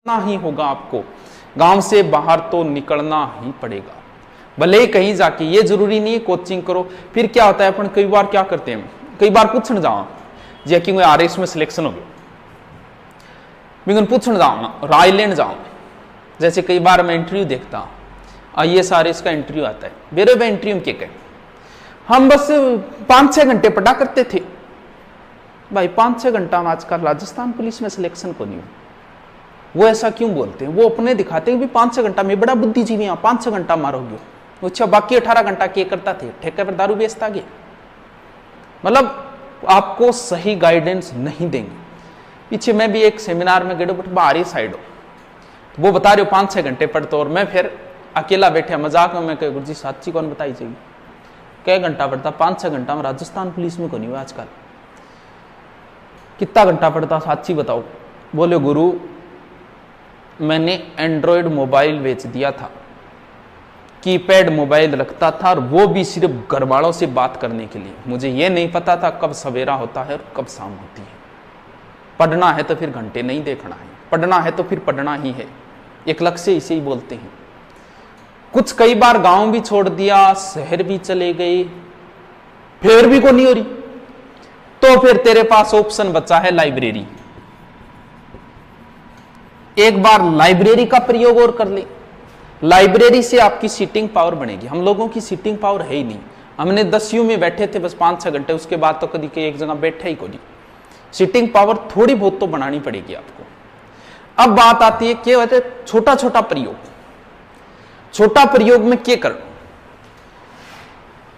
ना ही होगा, आपको गांव से बाहर तो निकलना ही पड़ेगा। भले ही कहीं जाके, ये जरूरी नहीं है कोचिंग करो। फिर क्या होता है, अपन कई बार क्या करते हैं, कई बार पूछने जाओ जे कि मैं RS में सिलेक्शन हो गया, मैं पूछने जाऊँ ना, राय लेने जाऊँ। जैसे कई बार मैं इंटरव्यू देखता हूँ, IAS RS का इंटरव्यू आता है, मेरे में इंटरव्यू में क्या कहें, हम बस 5-6 घंटे पढ़ा करते थे। भाई 5-6 घंटा में आजकल राजस्थान पुलिस में सिलेक्शन को नहीं हो। वो ऐसा क्यों बोलते हैं, वो अपने दिखाते हैं भी 5-6 घंटा में बड़ा बुद्धिजीवी, 5-6 घंटा मारोगे। अच्छा, बाकी 18 घंटा क्या करता थे, ठेके पर दारू बेचता गया। मतलब आपको सही गाइडेंस नहीं देंगे। पीछे मैं भी एक सेमिनार में गए, बाहरी साइड हो, तो वो बता रहे हो 5-6 घंटे पढ़ते, और मैं फिर अकेला बैठा मजाक में, मैं कह गुरु जी साची कौन बताई चाहिए, कै घंटा पढ़ता, 5-6 घंटा में राजस्थान पुलिस में को नहीं हुआ आजकल। कितना घंटा पढ़ता साची बताओ। बोले गुरु मैंने एंड्रॉयड मोबाइल बेच दिया था, कीपैड मोबाइल रखता था, और वो भी सिर्फ घर वालों से बात करने के लिए। मुझे ये नहीं पता था कब सवेरा होता है और कब शाम होती है। पढ़ना है तो फिर घंटे नहीं देखना है, पढ़ना है तो फिर पढ़ना ही है। एक लक्ष्य से इसे ही बोलते हैं। कुछ कई बार गांव भी छोड़ दिया, शहर भी चले गए, फिर भी को नहीं हो रही, तो फिर तेरे पास ऑप्शन बचा है लाइब्रेरी। एक बार लाइब्रेरी का प्रयोग और कर ले। लाइब्रेरी से आपकी सीटिंग पावर बनेगी। हम लोगों की सीटिंग पावर है ही नहीं। हमने 10 में बैठे थे बस 5-6 घंटे, उसके बाद तो कभी एक जगह बैठे ही को नहीं। सीटिंग पावर थोड़ी बहुत तो बनानी पड़ेगी आपको। अब बात आती है क्या होता है, छोटा छोटा प्रयोग। छोटा प्रयोग में क्या करना,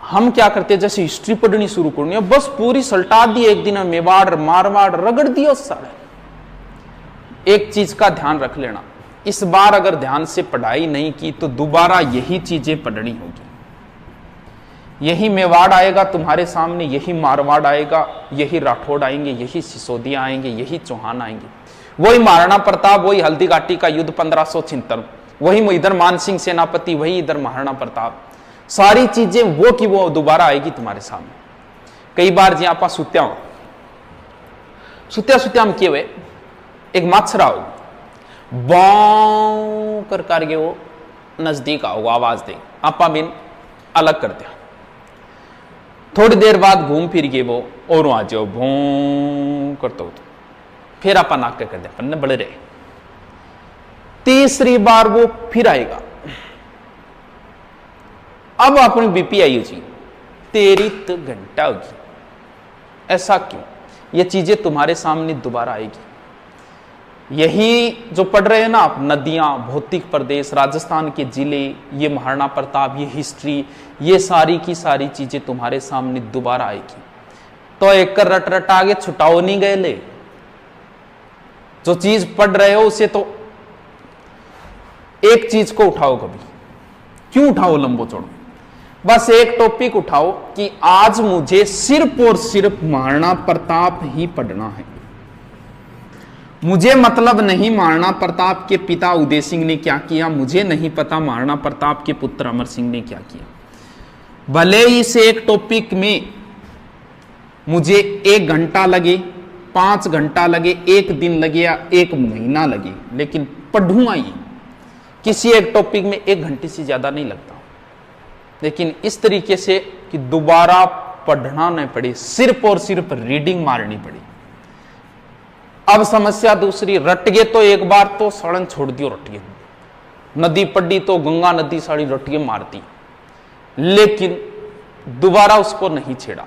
हम क्या करते हैं, जैसे हिस्ट्री पढ़नी शुरू करनी है, बस पूरी सल्टा दी एक दिन में, मेवाड़ मारवाड़ रगड़ दियो सारे। एक चीज का ध्यान रख लेना, इस बार अगर ध्यान से पढ़ाई नहीं की तो दोबारा यही चीजें पढ़नी होगी। यही मेवाड़ आएगा तुम्हारे सामने, यही मारवाड़ आएगा, यही राठौड़ आएंगे, यही सिसोदिया आएंगे, यही चौहान आएंगे, वही महाराणा प्रताप, वही हल्दीघाटी का युद्ध 1576, वही इधर मानसिंह सेनापति, वही इधर महाराणा प्रताप। सारी चीजें वो की वो दोबारा आएगी तुम्हारे सामने। कई बार जी आप सुत्या में किए हुए एक माछरा हो, बाऊ कर करके वो नजदीक आओ, आवाज दे, आपा बिन अलग कर दिया। थोड़ी देर बाद घूम फिर के वो और आ जाओ, भूं करते हो, फिर आपा नाक कर दिया, पन्ने बड़े रहे। तीसरी बार वो फिर आएगा, अब अपनी बीपी आई जी, तेरी तो घंटा होगी। ऐसा क्यों, ये चीजें तुम्हारे सामने दोबारा आएगी। यही जो पढ़ रहे हैं ना आप, नदियां, भौतिक प्रदेश, राजस्थान के जिले, ये महाराणा प्रताप, ये हिस्ट्री, ये सारी की सारी चीजें तुम्हारे सामने दोबारा आएगी। तो एक रट रट आगे छुटाओ नहीं गए ले, जो चीज पढ़ रहे हो उसे तो एक चीज को उठाओ। कभी क्यों उठाओ लंबो चौड़ो, बस एक टॉपिक उठाओ कि आज मुझे सिर्फ और सिर्फ महाराणा प्रताप ही पढ़ना है। मुझे मतलब नहीं महाराणा प्रताप के पिता उदय सिंह ने क्या किया, मुझे नहीं पता महाराणा प्रताप के पुत्र अमर सिंह ने क्या किया। भले ही इस एक टॉपिक में मुझे 1 घंटा लगे, 5 घंटा लगे, 1 दिन लगे या 1 महीना लगे, लेकिन पढ़ूंगा ही। किसी एक टॉपिक में 1 घंटे से ज्यादा नहीं लगता, लेकिन इस तरीके से कि दोबारा पढ़ना नहीं पड़े, सिर्फ और सिर्फ रीडिंग मारनी पड़ी। अब समस्या दूसरी, रट गए तो एक बार तो सड़न छोड़ दियो, रट गए। नदी पड़ी तो गंगा नदी साड़ी रट के मारती, लेकिन दोबारा उसको नहीं छेड़ा।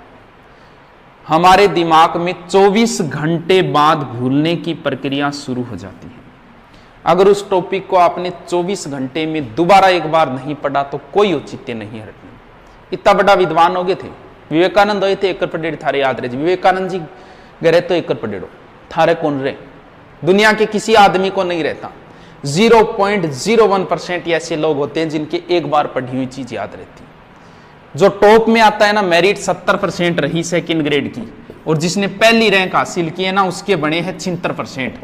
हमारे दिमाग में 24 घंटे बाद भूलने की प्रक्रिया शुरू हो जाती है। अगर उस टॉपिक को आपने 24 घंटे में दोबारा एक बार नहीं पढ़ा तो कोई औचित्य नहीं हटने। इतना बड़ा विद्वान हो गए थे, विवेकानंद हुए थे, 1 पढ़ेड़ थारे याद रहे। विवेकानंद जी गए तो 1 पढ़ेड़ो थारे कौन रहे, दुनिया के किसी आदमी को नहीं रहता। 0.01% ऐसे लोग होते हैं जिनके एक बार पढ़ी हुई चीज याद रहती है। जो टॉप में आता है ना, मेरिट 70% रही सेकंड ग्रेड की, और जिसने पहली रैंक हासिल की है ना, उसके बने हैं 76%।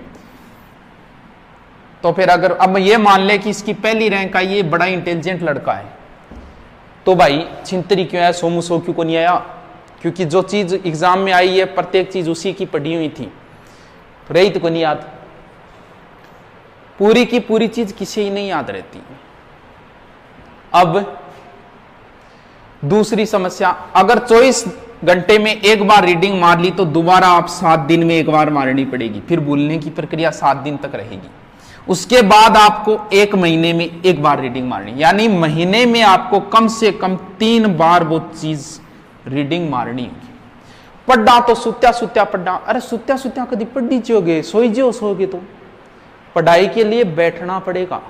तो फिर अगर अब ये मान ले कि इसकी पहली रैंक आई, ये बड़ा इंटेलिजेंट लड़का है, तो भाई छिंतरी क्यों है, सोमू सो क्यों को नहीं आया? क्योंकि जो चीज एग्जाम में आई है प्रत्येक चीज उसी की पढ़ी हुई थी, रही तो को नहीं याद। पूरी की पूरी चीज किसी ही नहीं याद रहती। अब दूसरी समस्या, अगर 24 घंटे में एक बार रीडिंग मार ली तो दोबारा आप 7 दिन में एक बार मारनी पड़ेगी, फिर भूलने की प्रक्रिया 7 दिन तक रहेगी। उसके बाद आपको 1 महीने में एक बार रीडिंग मारनी, यानी महीने में आपको कम से कम 3 बार वो चीज रीडिंग मारनी होगी। पढ़ा तो सुत्या पढ़ा, अरे सुत्या कभी पढ़ी चोगे, सोओगे तो पढ़ाई के लिए बैठना पड़ेगा,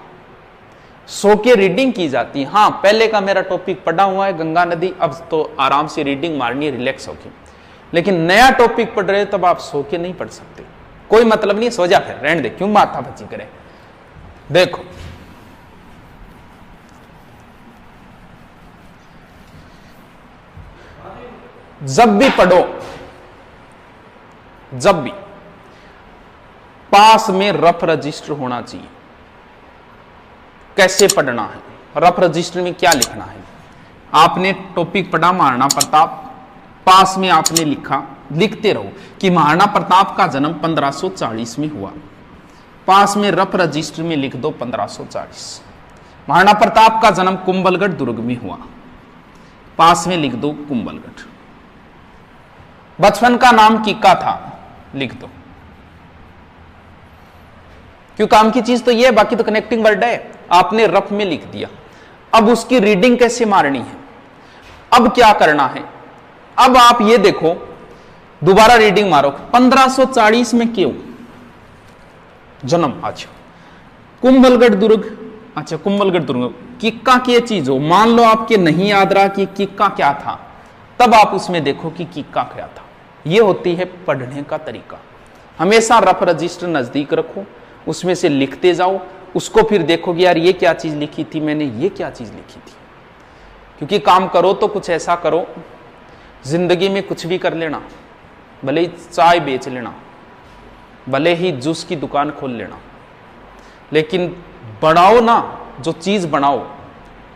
सो के रीडिंग की जाती है। हाँ, पहले का मेरा टॉपिक पढ़ा हुआ है गंगा नदी, अब तो आराम से रीडिंग मारनी है रिलैक्स होके। लेकिन नया टॉपिक पढ़ रहे तब आप सो के नहीं पढ़ सकते, कोई मतलब नहीं, सो जा फिर, रहने दे, क्यों माथा बची करे। देखो जब भी पढ़ो, जब भी पास में रफ रजिस्टर होना चाहिए। कैसे पढ़ना है, रफ रजिस्टर में क्या लिखना है। आपने टॉपिक पढ़ा महाराणा प्रताप, पास में आपने लिखा, लिखते रहो कि महाराणा प्रताप का जन्म 1540 में हुआ। पास में रफ रजिस्टर में लिख दो 1540। महाराणा प्रताप का जन्म कुंभलगढ़ दुर्ग में हुआ, पास में लिख दो कुंभलगढ़। बचपन का नाम किक्का था, लिख दो, क्यों काम की चीज तो ये है, बाकी तो कनेक्टिंग वर्ड है। आपने रफ में लिख दिया। अब उसकी रीडिंग कैसे मारनी है, अब क्या करना है। अब आप ये देखो, दोबारा रीडिंग मारो, 1540 में क्यों जन्म, अच्छा कुंभलगढ़ दुर्ग, अच्छा कुंभलगढ़ दुर्ग, किक्का की चीज हो, मान लो आपके नहीं याद रहा कि किक्का क्या था, तब आप उसमें देखो कि किक्का क्या था। यह होती है पढ़ने का तरीका। हमेशा रफ रजिस्टर नजदीक रखो, उसमें से लिखते जाओ, उसको फिर देखो कि यार ये क्या चीज लिखी थी मैंने, ये क्या चीज लिखी थी। क्योंकि काम करो तो कुछ ऐसा करो, जिंदगी में कुछ भी कर लेना, भले ही चाय बेच लेना, भले ही जूस की दुकान खोल लेना, लेकिन बढ़ाओ ना, जो चीज बनाओ।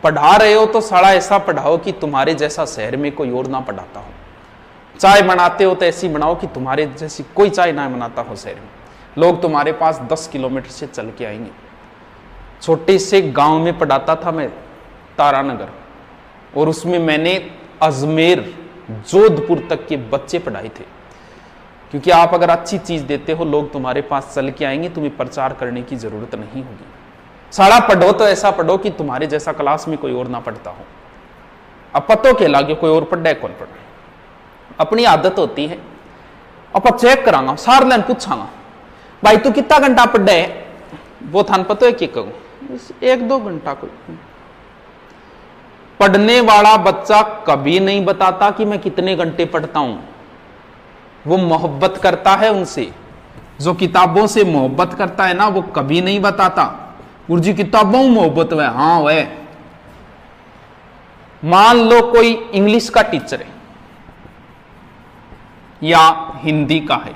पढ़ा रहे हो तो साला ऐसा पढ़ाओ कि तुम्हारे जैसा शहर में कोई और ना पढ़ाता हो। चाय बनाते हो तो ऐसी बनाओ कि तुम्हारे जैसी कोई चाय ना बनाता हो शहर में, लोग तुम्हारे पास 10 किलोमीटर से चल के आएंगे। छोटे से गांव में पढ़ाता था मैं, तारानगर, और उसमें मैंने अजमेर जोधपुर तक के बच्चे पढ़ाए थे। क्योंकि आप अगर अच्छी चीज देते हो, लोग तुम्हारे पास चल के आएंगे, तुम्हें प्रचार करने की जरूरत नहीं होगी। सारा पढ़ो तो ऐसा पढ़ो कि तुम्हारे जैसा क्लास में कोई और ना पढ़ता हो। अब पतो के लागे कोई और पढ़ा है कौन पढ़ा, अपनी आदत होती है। अब चेक करांगा, सार लाइन पूछांगा, भाई तू कितना घंटा पढ़ा है, वो थान पतो है कि कहूं 1-2 घंटा। कोई पढ़ने वाला बच्चा कभी नहीं बताता कि मैं कितने घंटे पढ़ता हूं, वो मोहब्बत करता है उनसे। जो किताबों से मोहब्बत करता है ना, वो कभी नहीं बताता गुरुजी किताबों में मोहब्बत है। हाँ वह, मान लो कोई इंग्लिश का टीचर है या हिंदी का है,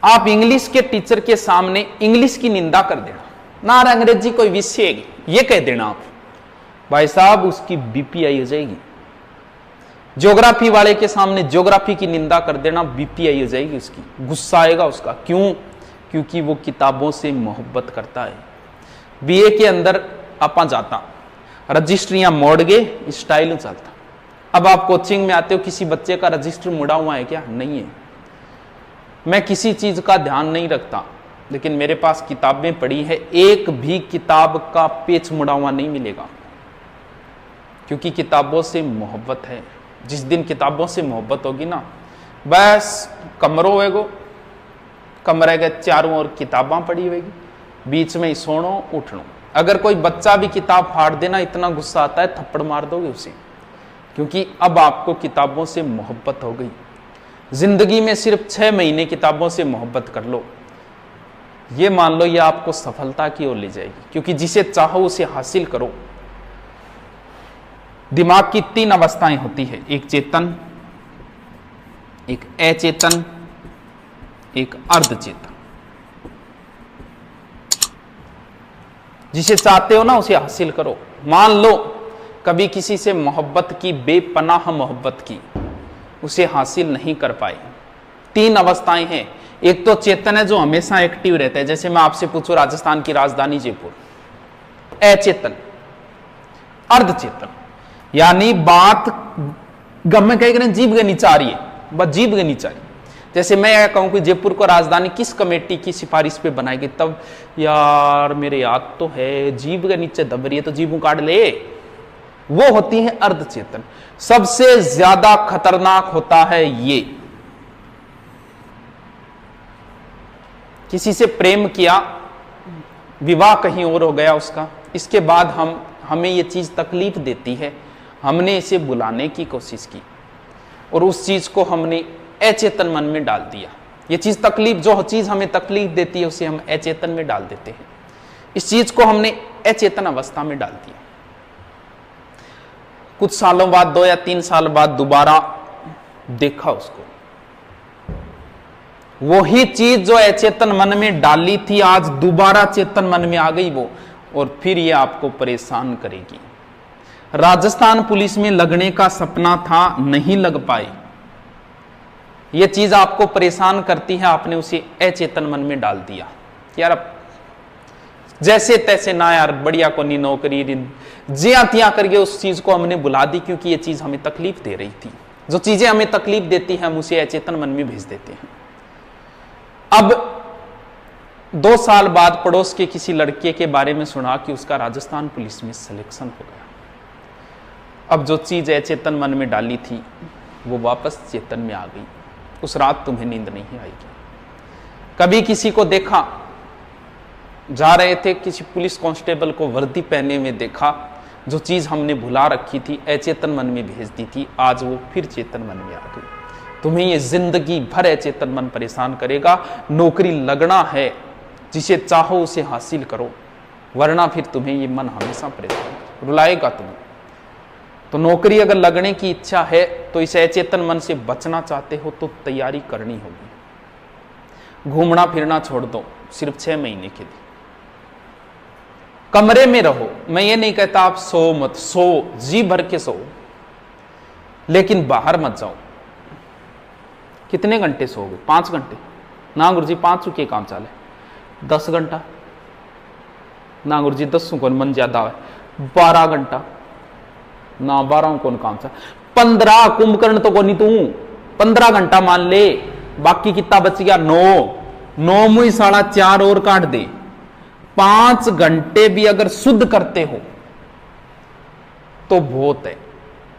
आप इंग्लिश के टीचर के सामने इंग्लिश की निंदा कर देना, ना अंग्रेजी कोई विषय है ये कह देना आप, भाई साहब उसकी बीपीआई हो जाएगी। ज्योग्राफी वाले के सामने ज्योग्राफी की निंदा कर देना, बीपीआई हो जाएगी उसकी, गुस्सा आएगा उसका। क्यों? क्योंकि वो किताबों से मोहब्बत करता है। बीए के अंदर आपा जाता, रजिस्ट्रियां मोड़ गए, स्टाइल चलता। अब आप कोचिंग में आते हो, किसी बच्चे का रजिस्टर मुड़ा हुआ है क्या? नहीं है। मैं किसी चीज का ध्यान नहीं रखता, लेकिन मेरे पास किताबें पड़ी है, एक भी किताब का पेज मुड़ा हुआ नहीं मिलेगा, क्योंकि किताबों से मोहब्बत है। जिस दिन किताबों से मोहब्बत होगी ना, बस कमरों होएगो, कमरे के चारों ओर किताबां पड़ी होगी, बीच में ही सोनो उठनो। अगर कोई बच्चा भी किताब फाड़ देना, इतना गुस्सा आता है थप्पड़ मार दोगे उसे, क्योंकि अब आपको किताबों से मोहब्बत हो गई। जिंदगी में सिर्फ 6 महीने किताबों से मोहब्बत कर लो, ये मान लो ये आपको सफलता की ओर ले जाएगी, क्योंकि जिसे चाहो उसे हासिल करो। दिमाग की 3 अवस्थाएं होती है, एक चेतन, एक अचेतन, एक अर्धचेतन। जिसे चाहते हो ना उसे हासिल करो। मान लो कभी किसी से मोहब्बत की, बेपनाह मोहब्बत की, उसे हासिल नहीं कर पाए, तीन अवस्थाएं हैं। एक तो चेतन है जो हमेशा एक्टिव रहता है, जैसे मैं आपसे पूछूं राजस्थान की राजधानी जयपुर, अचेतन। अर्धचेतन यानी बात गम कह करें जीव के नीचे आ रही है, बस जीव के नीचे आ रही है। जैसे मैं यह कहूं कि जयपुर को राजधानी किस कमेटी की सिफारिश पे बनाई गई, तब यार मेरे याद तो है जीव के नीचे दब रही है तो जीव काट ले, वो होती है अर्धचेतन। सबसे ज्यादा खतरनाक होता है ये, किसी से प्रेम किया, विवाह कहीं और हो गया उसका, इसके बाद हमें ये चीज तकलीफ देती है, हमने इसे बुलाने की कोशिश की और उस चीज को हमने अचेतन मन में डाल दिया। ये चीज तकलीफ, जो चीज हमें तकलीफ देती है उसे हम अचेतन में डाल देते हैं। इस चीज को हमने अचेतन अवस्था में डाल दिया। कुछ सालों बाद, 2 या 3 साल बाद दोबारा देखा उसको, वही चीज जो अचेतन मन में डाली थी आज दोबारा चेतन मन में आ गई वो, और फिर ये आपको परेशान करेगी। राजस्थान पुलिस में लगने का सपना था, नहीं लग पाए। ये चीज आपको परेशान करती है, आपने उसे अचेतन मन में डाल दिया। यार अब जैसे तैसे ना यार, बढ़िया को नहीं नौकरी, जिया तिया करके उस चीज को हमने बुला दी, क्योंकि ये चीज हमें तकलीफ दे रही थी। जो चीजें हमें तकलीफ देती हैं हम उसे अचेतन मन में भेज देते हैं। अब 2 साल बाद पड़ोस के किसी लड़के के बारे में सुना कि उसका राजस्थान पुलिस में सिलेक्शन हो गया। अब जो चीज अचेतन मन में डाली थी वो वापस चेतन में आ गई। उस रात तुम्हें नींद नहीं आएगी। कभी किसी को देखा, जा रहे थे, किसी पुलिस कांस्टेबल को वर्दी पहने में देखा, जो चीज हमने भुला रखी थी, अचेतन मन में भेज दी थी, आज वो फिर चेतन मन में आ गई। तुम्हें ये जिंदगी भर अचेतन मन परेशान करेगा। नौकरी लगना है, जिसे चाहो उसे हासिल करो, वरना फिर तुम्हें ये मन हमेशा परेशान रुलाएगा तुम्हें। तो नौकरी अगर लगने की इच्छा है तो इस अचेतन मन से बचना चाहते हो तो तैयारी करनी होगी। घूमना फिरना छोड़ दो, सिर्फ 6 महीने के लिए कमरे में रहो। मैं ये नहीं कहता आप सो मत, सो जी भर के सो, लेकिन बाहर मत जाओ। कितने घंटे सोओगे? 5 घंटे? ना गुरुजी 5 के काम चाले। 10 घंटा? ना गुरुजी 10 को मन ज्यादा है। 12 घंटा? ना 12 कौन काम चाले। 15 कुंभकर्ण तो कोनी तू, 15 घंटा मान ले, बाकी कितना बच गया? 9 में 4.5 और काट दे। 5 घंटे भी अगर शुद्ध करते हो तो बहुत है,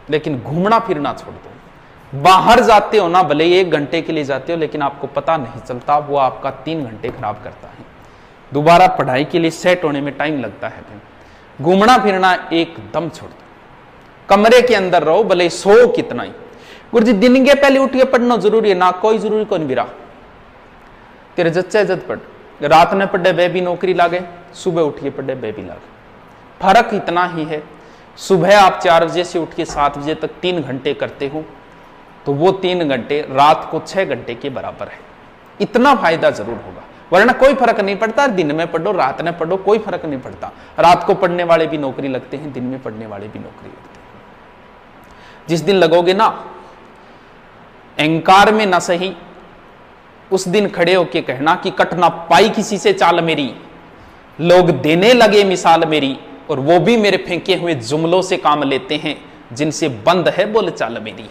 लेकिन घूमना फिरना छोड़ दो। बाहर जाते हो ना, भले 1 घंटे के लिए जाते हो, लेकिन आपको पता नहीं चलता, वो आपका 3 घंटे खराब करता है। दोबारा पढ़ाई के लिए सेट होने में टाइम लगता है। घूमना फिरना एकदम छोड़ दो, कमरे के अंदर रहो, भले सो कितना ही। गुरुजी दिन के पहले उठ के पढ़ना जरूरी है ना? कोई जरूरी कौन बिरा, तेरे जच्चे जद पढ़, रात ने पढ़े वे भी नौकरी लागे, सुबह उठ के पढ़े वे भी लागे। फर्क इतना ही है, सुबह आप 4 बजे से उठ के 7 बजे तक 3 घंटे करते हो, तो वो 3 घंटे रात को 6 घंटे के बराबर है। इतना फायदा जरूर होगा, वरना कोई फर्क नहीं पड़ता। दिन में पढ़ो, रात में पढ़ो, कोई फर्क नहीं पड़ता। रात को पढ़ने वाले भी नौकरी लगते हैं, दिन में पढ़ने वाले भी नौकरी लगते हैं। जिस दिन लगोगे ना अहंकार में ना सही, उस दिन खड़े होके कहना कि कट ना पाई किसी से चाल मेरी, लोग देने लगे मिसाल मेरी, और वो भी मेरे फेंके हुए जुमलों से काम लेते हैं, जिनसे बंद है बोल चाल मेरी।